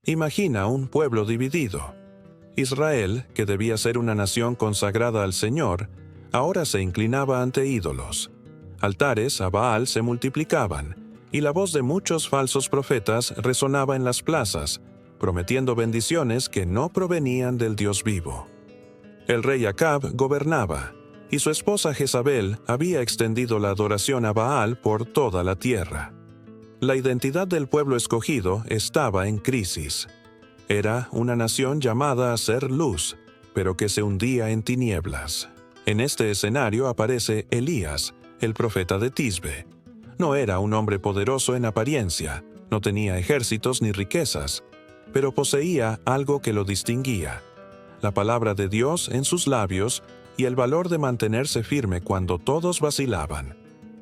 Imagina un pueblo dividido. Israel, que debía ser una nación consagrada al Señor, ahora se inclinaba ante ídolos. Altares a Baal se multiplicaban, y la voz de muchos falsos profetas resonaba en las plazas, prometiendo bendiciones que no provenían del Dios vivo. El rey Acab gobernaba, y su esposa Jezabel había extendido la adoración a Baal por toda la tierra. La identidad del pueblo escogido estaba en crisis. Era una nación llamada a ser luz, pero que se hundía en tinieblas. En este escenario aparece Elías, el profeta de Tisbe. No era un hombre poderoso en apariencia, no tenía ejércitos ni riquezas, pero poseía algo que lo distinguía: la palabra de Dios en sus labios y el valor de mantenerse firme cuando todos vacilaban.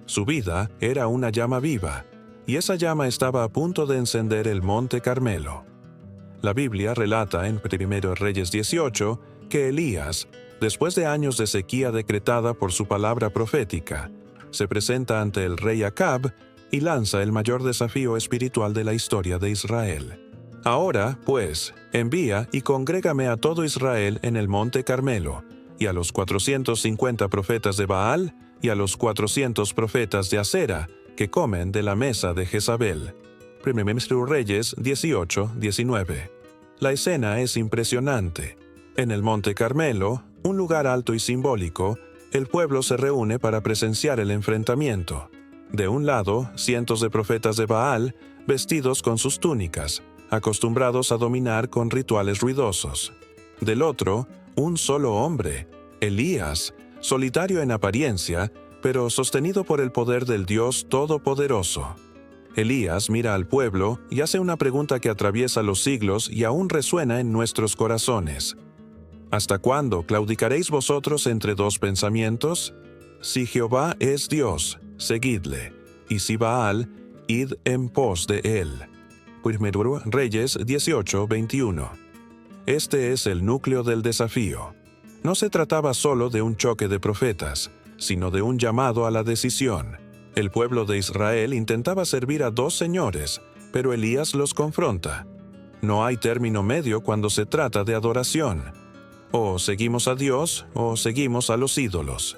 Su vida era una llama viva, y esa llama estaba a punto de encender el monte Carmelo. La Biblia relata en 1 Reyes 18 que Elías, después de años de sequía decretada por su palabra profética, se presenta ante el rey Acab y lanza el mayor desafío espiritual de la historia de Israel. Ahora, pues, envía y congrégame a todo Israel en el monte Carmelo, y a los 450 profetas de Baal y a los 400 profetas de Asera, que comen de la mesa de Jezabel. 1 Reyes 18-19. La escena es impresionante. En el monte Carmelo, un lugar alto y simbólico, el pueblo se reúne para presenciar el enfrentamiento. De un lado, cientos de profetas de Baal, vestidos con sus túnicas, acostumbrados a dominar con rituales ruidosos. Del otro, un solo hombre, Elías, solitario en apariencia, pero sostenido por el poder del Dios Todopoderoso. Elías mira al pueblo y hace una pregunta que atraviesa los siglos y aún resuena en nuestros corazones. ¿Hasta cuándo claudicaréis vosotros entre dos pensamientos? Si Jehová es Dios, seguidle, y si Baal, id en pos de él. 1 Reyes 18-21. Este es el núcleo del desafío. No se trataba solo de un choque de profetas, sino de un llamado a la decisión. El pueblo de Israel intentaba servir a dos señores, pero Elías los confronta. No hay término medio cuando se trata de adoración. O seguimos a Dios o seguimos a los ídolos.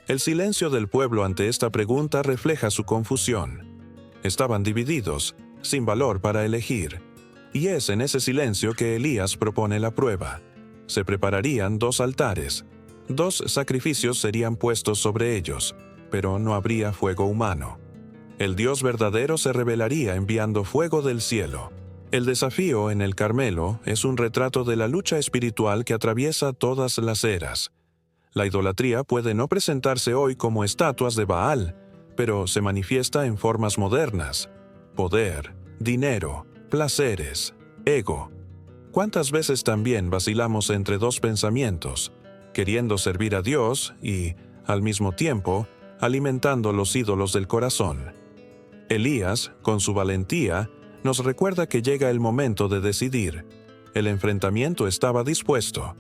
El silencio del pueblo ante esta pregunta refleja su confusión. Estaban divididos, sin valor para elegir. Y es en ese silencio que Elías propone la prueba. Se prepararían dos altares. 2 sacrificios serían puestos sobre ellos, pero no habría fuego humano. El Dios verdadero se revelaría enviando fuego del cielo. El desafío en el Carmelo es un retrato de la lucha espiritual que atraviesa todas las eras. La idolatría puede no presentarse hoy como estatuas de Baal, pero se manifiesta en formas modernas: poder, dinero, placeres, ego. ¿Cuántas veces también vacilamos entre dos pensamientos, queriendo servir a Dios y, al mismo tiempo, alimentando los ídolos del corazón? Elías, con su valentía, nos recuerda que llega el momento de decidir. El enfrentamiento estaba dispuesto.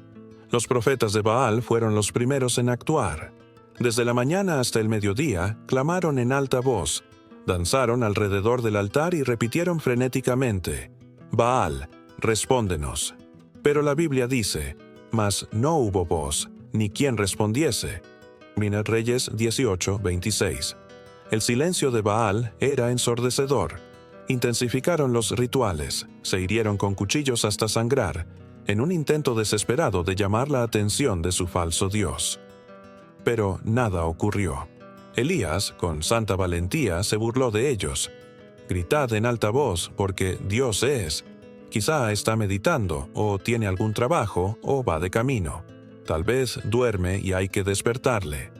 Los profetas de Baal fueron los primeros en actuar. Desde la mañana hasta el mediodía, clamaron en alta voz, danzaron alrededor del altar y repitieron frenéticamente: «Baal, respóndenos». Pero la Biblia dice: «Mas no hubo voz, ni quien respondiese». Reyes 18:26. El silencio de Baal era ensordecedor. Intensificaron los rituales, se hirieron con cuchillos hasta sangrar, en un intento desesperado de llamar la atención de su falso Dios. Pero nada ocurrió. Elías, con santa valentía, se burló de ellos. «Gritad en alta voz, porque Dios es. Quizá está meditando, o tiene algún trabajo, o va de camino. Tal vez duerme y hay que despertarle».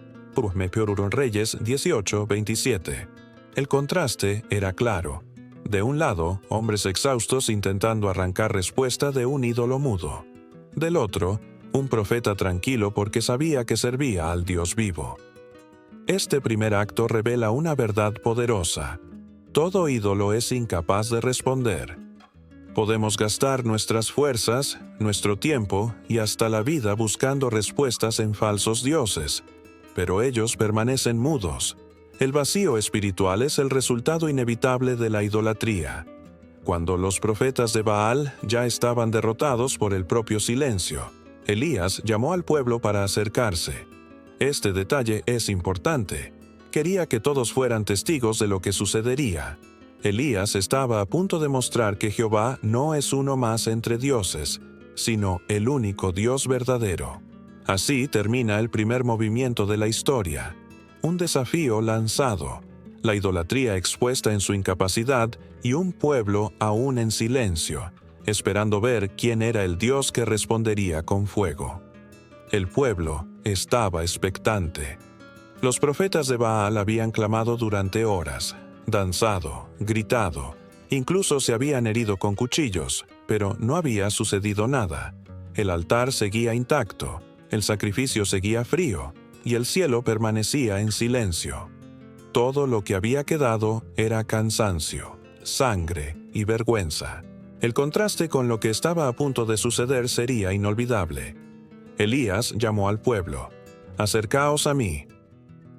Reyes 18:27. El contraste era claro. De un lado, hombres exhaustos intentando arrancar respuesta de un ídolo mudo. Del otro, un profeta tranquilo porque sabía que servía al Dios vivo. Este primer acto revela una verdad poderosa. Todo ídolo es incapaz de responder. Podemos gastar nuestras fuerzas, nuestro tiempo y hasta la vida buscando respuestas en falsos dioses, pero ellos permanecen mudos. El vacío espiritual es el resultado inevitable de la idolatría. cuando los profetas de Baal ya estaban derrotados por el propio silencio. Elías llamó al pueblo para acercarse. Este detalle es importante. Quería que todos fueran testigos de lo que sucedería. Elías estaba a punto de mostrar que Jehová no es uno más entre dioses, sino el único Dios verdadero. Así termina el primer movimiento de la historia. Un desafío lanzado, la idolatría expuesta en su incapacidad y un pueblo aún en silencio, esperando ver quién era el Dios que respondería con fuego. El pueblo estaba expectante. Los profetas de Baal habían clamado durante horas, danzado, gritado, incluso se habían herido con cuchillos, pero no había sucedido nada. El altar seguía intacto, el sacrificio seguía frío, y el cielo permanecía en silencio. Todo lo que había quedado era cansancio, sangre y vergüenza. El contraste con lo que estaba a punto de suceder sería inolvidable. Elías llamó al pueblo: «Acercaos a mí».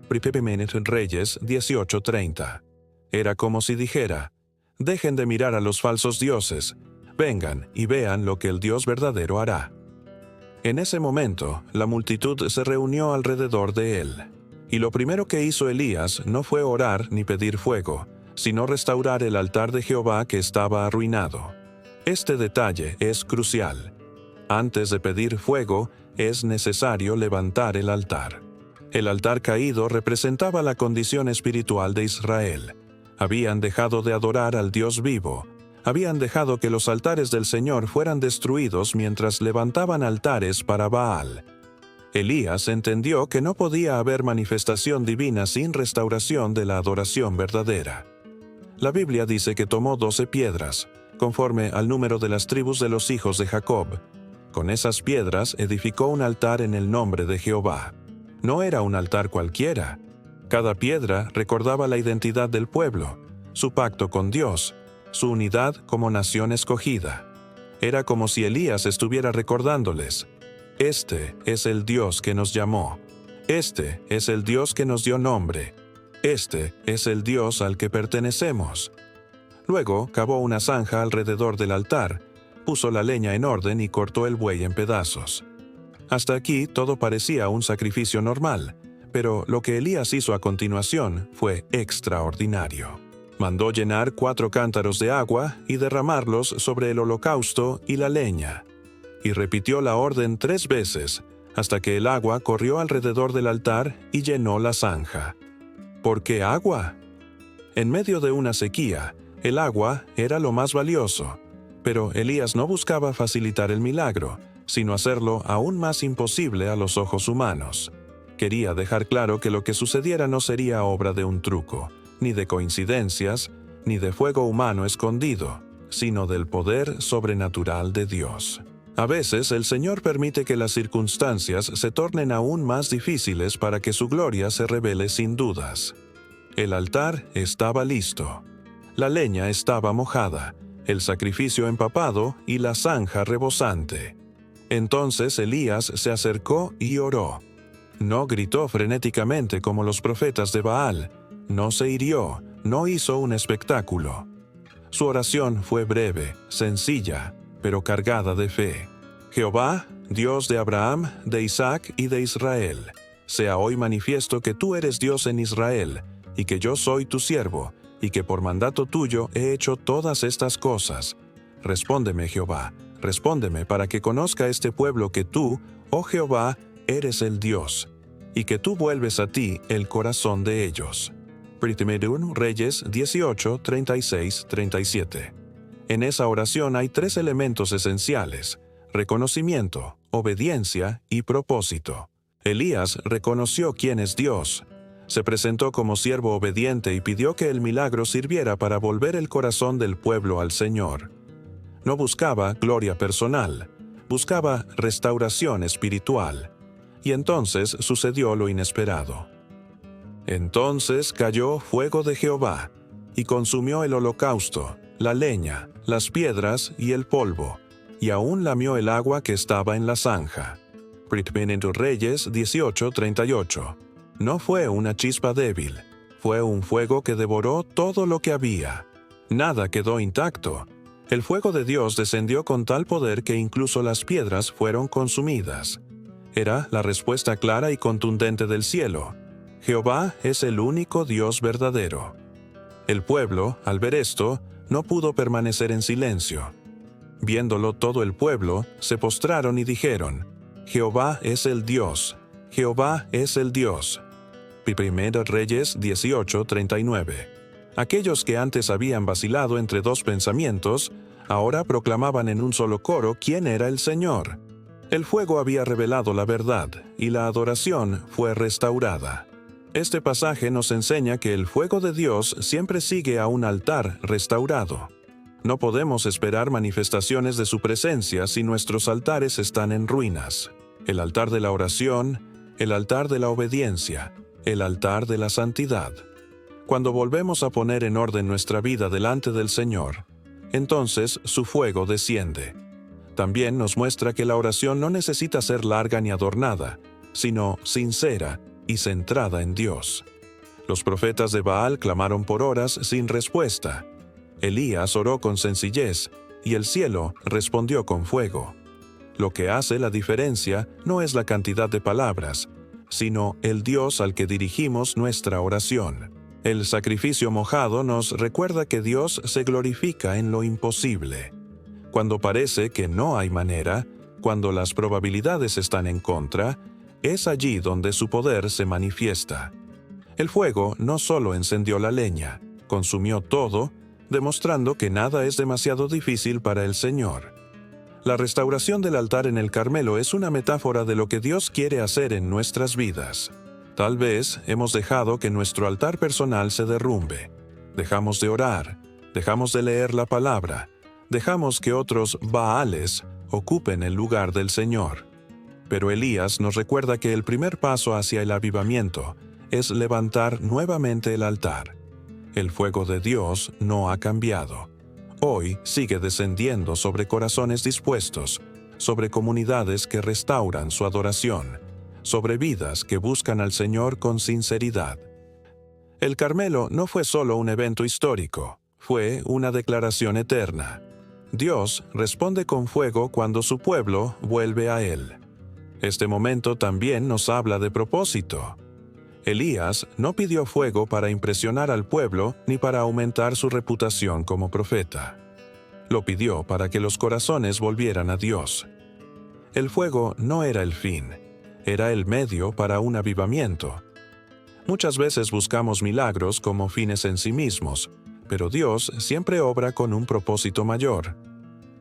Reyes 18:30. Era como si dijera: «Dejen de mirar a los falsos dioses, vengan y vean lo que el Dios verdadero hará». En ese momento, la multitud se reunió alrededor de él. Y lo primero que hizo Elías no fue orar ni pedir fuego, sino restaurar el altar de Jehová que estaba arruinado. Este detalle es crucial. Antes de pedir fuego, es necesario levantar el altar. El altar caído representaba la condición espiritual de Israel. Habían dejado de adorar al Dios vivo. Habían dejado que los altares del Señor fueran destruidos mientras levantaban altares para Baal. Elías entendió que no podía haber manifestación divina sin restauración de la adoración verdadera. La Biblia dice que tomó 12 piedras, conforme al número de las tribus de los hijos de Jacob. Con esas piedras edificó un altar en el nombre de Jehová. No era un altar cualquiera. Cada piedra recordaba la identidad del pueblo, su pacto con Dios, su unidad como nación escogida. Era como si Elías estuviera recordándoles: «Este es el Dios que nos llamó. Este es el Dios que nos dio nombre. Este es el Dios al que pertenecemos». Luego cavó una zanja alrededor del altar, puso la leña en orden y cortó el buey en pedazos. Hasta aquí todo parecía un sacrificio normal, pero lo que Elías hizo a continuación fue extraordinario. Mandó llenar 4 cántaros de agua y derramarlos sobre el holocausto y la leña. Y repitió la orden 3 veces, hasta que el agua corrió alrededor del altar y llenó la zanja. ¿Por qué agua? En medio de una sequía, el agua era lo más valioso, pero Elías no buscaba facilitar el milagro, sino hacerlo aún más imposible a los ojos humanos. Quería dejar claro que lo que sucediera no sería obra de un truco, ni de coincidencias, ni de fuego humano escondido, sino del poder sobrenatural de Dios. A veces el Señor permite que las circunstancias se tornen aún más difíciles para que su gloria se revele sin dudas. El altar estaba listo. La leña estaba mojada, el sacrificio empapado y la zanja rebosante. Entonces Elías se acercó y oró. No gritó frenéticamente como los profetas de Baal, no se hirió, no hizo un espectáculo. Su oración fue breve, sencilla, pero cargada de fe. Jehová, Dios de Abraham, de Isaac y de Israel, sea hoy manifiesto que tú eres Dios en Israel, y que yo soy tu siervo, y que por mandato tuyo he hecho todas estas cosas. Respóndeme, Jehová, respóndeme para que conozca este pueblo que tú, oh Jehová, eres el Dios, y que tú vuelves a ti el corazón de ellos. Reyes 18, 36, 37. En esa oración hay 3 elementos esenciales: reconocimiento, obediencia y propósito. Elías reconoció quién es Dios. Se presentó como siervo obediente y pidió que el milagro sirviera para volver el corazón del pueblo al Señor. No buscaba gloria personal, buscaba restauración espiritual. Y entonces sucedió lo inesperado. Entonces cayó fuego de Jehová, y consumió el holocausto, la leña, las piedras y el polvo, y aún lamió el agua que estaba en la zanja. Reyes 18:38. No fue una chispa débil, fue un fuego que devoró todo lo que había. Nada quedó intacto, El fuego de Dios descendió con tal poder que incluso las piedras fueron consumidas. Era la respuesta clara y contundente del cielo. Jehová es el único Dios verdadero. El pueblo, al ver esto, no pudo permanecer en silencio. Viéndolo todo el pueblo, se postraron y dijeron: Jehová es el Dios, Jehová es el Dios. Primera Reyes 18:39. Aquellos que antes habían vacilado entre dos pensamientos, ahora proclamaban en un solo coro quién era el Señor. El fuego había revelado la verdad, y la adoración fue restaurada. Este pasaje nos enseña que el fuego de Dios siempre sigue a un altar restaurado. No podemos esperar manifestaciones de su presencia si nuestros altares están en ruinas. El altar de la oración, el altar de la obediencia, el altar de la santidad. Cuando volvemos a poner en orden nuestra vida delante del Señor, entonces su fuego desciende. También nos muestra que la oración no necesita ser larga ni adornada, sino sincera y centrada en Dios. Los profetas de Baal clamaron por horas sin respuesta. Elías oró con sencillez, y el cielo respondió con fuego. Lo que hace la diferencia no es la cantidad de palabras, sino el Dios al que dirigimos nuestra oración. El sacrificio mojado nos recuerda que Dios se glorifica en lo imposible. Cuando parece que no hay manera, cuando las probabilidades están en contra, es allí donde su poder se manifiesta. El fuego no solo encendió la leña, consumió todo, demostrando que nada es demasiado difícil para el Señor. La restauración del altar en el Carmelo es una metáfora de lo que Dios quiere hacer en nuestras vidas. Tal vez hemos dejado que nuestro altar personal se derrumbe. Dejamos de orar, dejamos de leer la palabra, dejamos que otros Baales ocupen el lugar del Señor. Pero Elías nos recuerda que el primer paso hacia el avivamiento es levantar nuevamente el altar. El fuego de Dios no ha cambiado. Hoy sigue descendiendo sobre corazones dispuestos, sobre comunidades que restauran su adoración, sobre vidas que buscan al Señor con sinceridad. El Carmelo no fue solo un evento histórico, fue una declaración eterna. Dios responde con fuego cuando su pueblo vuelve a Él. Este momento también nos habla de propósito. Elías no pidió fuego para impresionar al pueblo ni para aumentar su reputación como profeta. Lo pidió para que los corazones volvieran a Dios. El fuego no era el fin, era el medio para un avivamiento. Muchas veces buscamos milagros como fines en sí mismos, pero Dios siempre obra con un propósito mayor: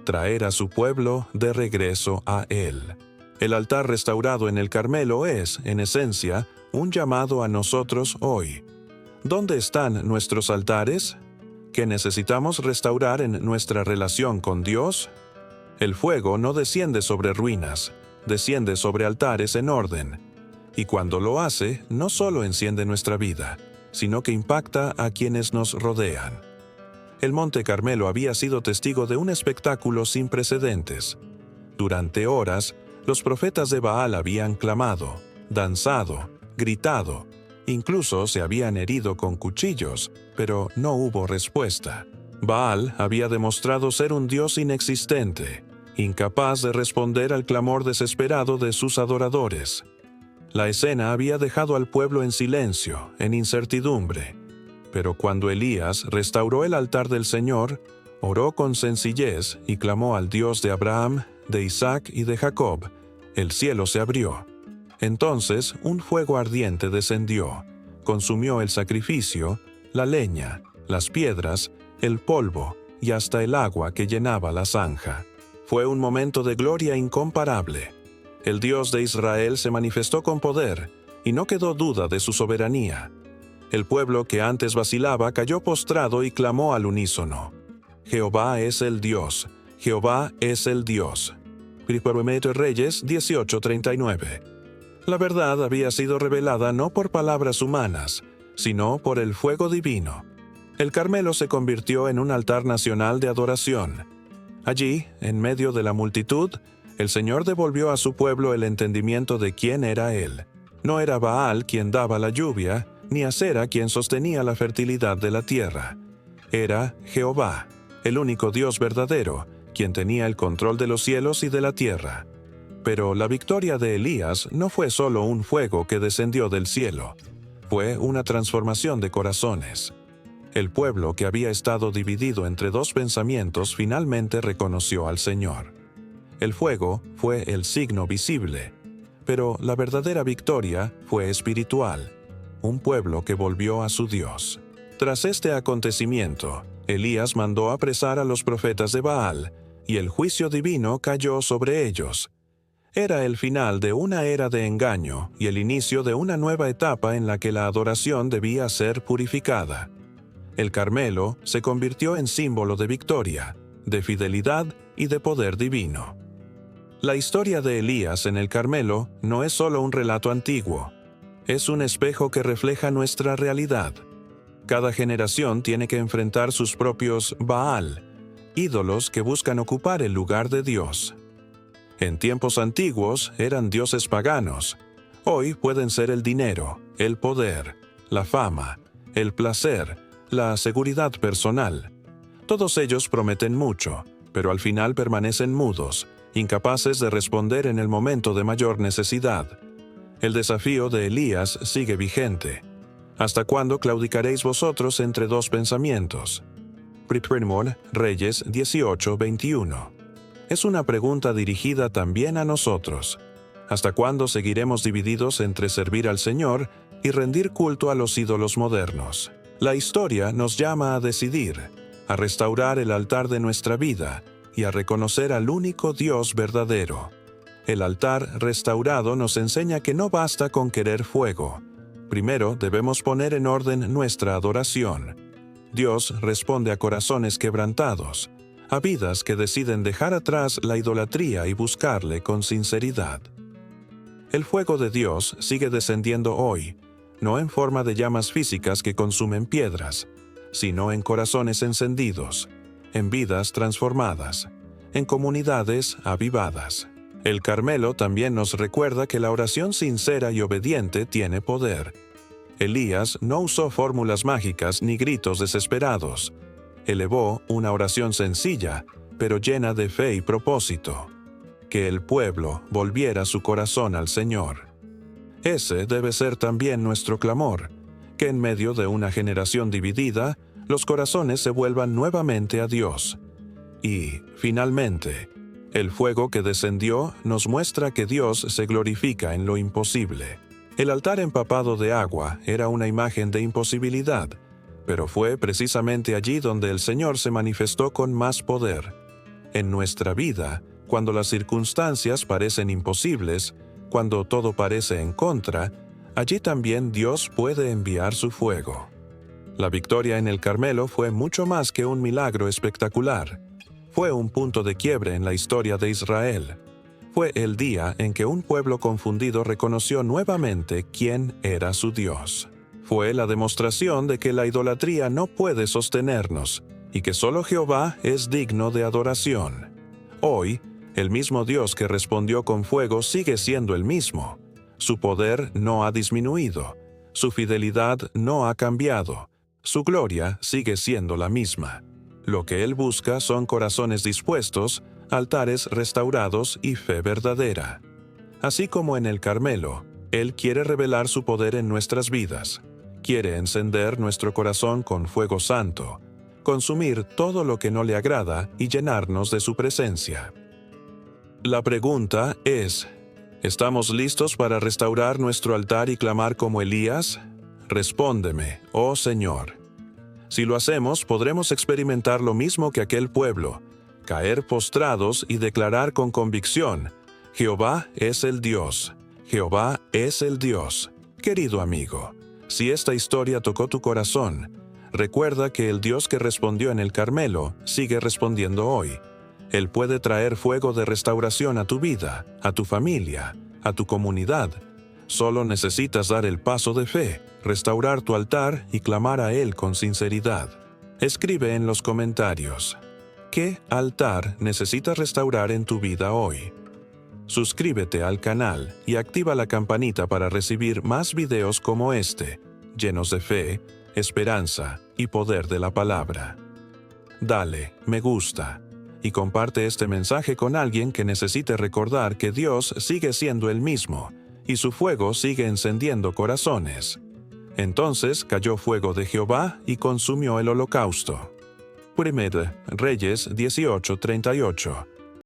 traer a su pueblo de regreso a Él. El altar restaurado en el Carmelo es, en esencia, un llamado a nosotros hoy. ¿Dónde están nuestros altares? ¿Qué necesitamos restaurar en nuestra relación con Dios? El fuego no desciende sobre ruinas, desciende sobre altares en orden. Y cuando lo hace, no solo enciende nuestra vida, sino que impacta a quienes nos rodean. El Monte Carmelo había sido testigo de un espectáculo sin precedentes. Durante horas, los profetas de Baal habían clamado, danzado, gritado, incluso se habían herido con cuchillos, pero no hubo respuesta. Baal había demostrado ser un dios inexistente, incapaz de responder al clamor desesperado de sus adoradores. La escena había dejado al pueblo en silencio, en incertidumbre. Pero cuando Elías restauró el altar del Señor, oró con sencillez y clamó al Dios de Abraham, de Isaac y de Jacob, el cielo se abrió. Entonces un fuego ardiente descendió, consumió el sacrificio, la leña, las piedras, el polvo y hasta el agua que llenaba la zanja. Fue un momento de gloria incomparable. El Dios de Israel se manifestó con poder, y no quedó duda de su soberanía. El pueblo que antes vacilaba cayó postrado y clamó al unísono: Jehová es el Dios, Jehová es el Dios. Primera Reyes 18:39. La verdad había sido revelada no por palabras humanas, sino por el fuego divino. El Carmelo se convirtió en un altar nacional de adoración. Allí, en medio de la multitud, el Señor devolvió a su pueblo el entendimiento de quién era Él. No era Baal quien daba la lluvia, ni Asera quien sostenía la fertilidad de la tierra. Era Jehová. el único Dios verdadero, quien tenía el control de los cielos y de la tierra. Pero la victoria de Elías no fue solo un fuego que descendió del cielo, fue una transformación de corazones. El pueblo que había estado dividido entre dos pensamientos finalmente reconoció al Señor. El fuego fue el signo visible, pero la verdadera victoria fue espiritual, un pueblo que volvió a su Dios. Tras este acontecimiento, Elías mandó apresar a los profetas de Baal, y el juicio divino cayó sobre ellos. Era el final de una era de engaño y el inicio de una nueva etapa en la que la adoración debía ser purificada. El Carmelo se convirtió en símbolo de victoria, de fidelidad y de poder divino. La historia de Elías en el Carmelo no es solo un relato antiguo, es un espejo que refleja nuestra realidad. Cada generación tiene que enfrentar sus propios Baal, ídolos que buscan ocupar el lugar de Dios. En tiempos antiguos eran dioses paganos. Hoy pueden ser el dinero, el poder, la fama, el placer, la seguridad personal. Todos ellos prometen mucho, pero al final permanecen mudos, incapaces de responder en el momento de mayor necesidad. El desafío de Elías sigue vigente. ¿Hasta cuándo claudicaréis vosotros entre dos pensamientos? Primor, Reyes 18:21. Es una pregunta dirigida también a nosotros. ¿Hasta cuándo seguiremos divididos entre servir al Señor y rendir culto a los ídolos modernos? La historia nos llama a decidir, a restaurar el altar de nuestra vida y a reconocer al único Dios verdadero. El altar restaurado nos enseña que no basta con querer fuego. Primero debemos poner en orden nuestra adoración. Dios responde a corazones quebrantados, a vidas que deciden dejar atrás la idolatría y buscarle con sinceridad. El fuego de Dios sigue descendiendo hoy, no en forma de llamas físicas que consumen piedras, sino en corazones encendidos, en vidas transformadas, en comunidades avivadas. El Carmelo también nos recuerda que la oración sincera y obediente tiene poder. Elías no usó fórmulas mágicas ni gritos desesperados. Elevó una oración sencilla, pero llena de fe y propósito: que el pueblo volviera su corazón al Señor. Ese debe ser también nuestro clamor, que en medio de una generación dividida, los corazones se vuelvan nuevamente a Dios. Y, finalmente, el fuego que descendió nos muestra que Dios se glorifica en lo imposible. El altar empapado de agua era una imagen de imposibilidad, pero fue precisamente allí donde el Señor se manifestó con más poder. En nuestra vida, cuando las circunstancias parecen imposibles, cuando todo parece en contra, allí también Dios puede enviar su fuego. La victoria en el Carmelo fue mucho más que un milagro espectacular. Fue un punto de quiebre en la historia de Israel. Fue el día en que un pueblo confundido reconoció nuevamente quién era su Dios. Fue la demostración de que la idolatría no puede sostenernos y que solo Jehová es digno de adoración. Hoy, el mismo Dios que respondió con fuego sigue siendo el mismo. Su poder no ha disminuido, su fidelidad no ha cambiado, su gloria sigue siendo la misma. Lo que Él busca son corazones dispuestos, altares restaurados y fe verdadera. Así como en el Carmelo, Él quiere revelar su poder en nuestras vidas. Quiere encender nuestro corazón con fuego santo, consumir todo lo que no le agrada y llenarnos de su presencia. La pregunta es: ¿estamos listos para restaurar nuestro altar y clamar como Elías? Respóndeme, oh Señor. Si lo hacemos, podremos experimentar lo mismo que aquel pueblo, caer postrados y declarar con convicción: Jehová es el Dios, Jehová es el Dios. Querido amigo, si esta historia tocó tu corazón, recuerda que el Dios que respondió en el Carmelo sigue respondiendo hoy. Él puede traer fuego de restauración a tu vida, a tu familia, a tu comunidad. Solo necesitas dar el paso de fe, restaurar tu altar y clamar a Él con sinceridad. Escribe en los comentarios: ¿qué altar necesitas restaurar en tu vida hoy? Suscríbete al canal y activa la campanita para recibir más videos como este, llenos de fe, esperanza y poder de la palabra. dale, me gusta, y comparte este mensaje con alguien que necesite recordar que Dios sigue siendo el mismo, y su fuego sigue encendiendo corazones. Entonces cayó fuego de Jehová y consumió el holocausto. 1 Reyes 18:38.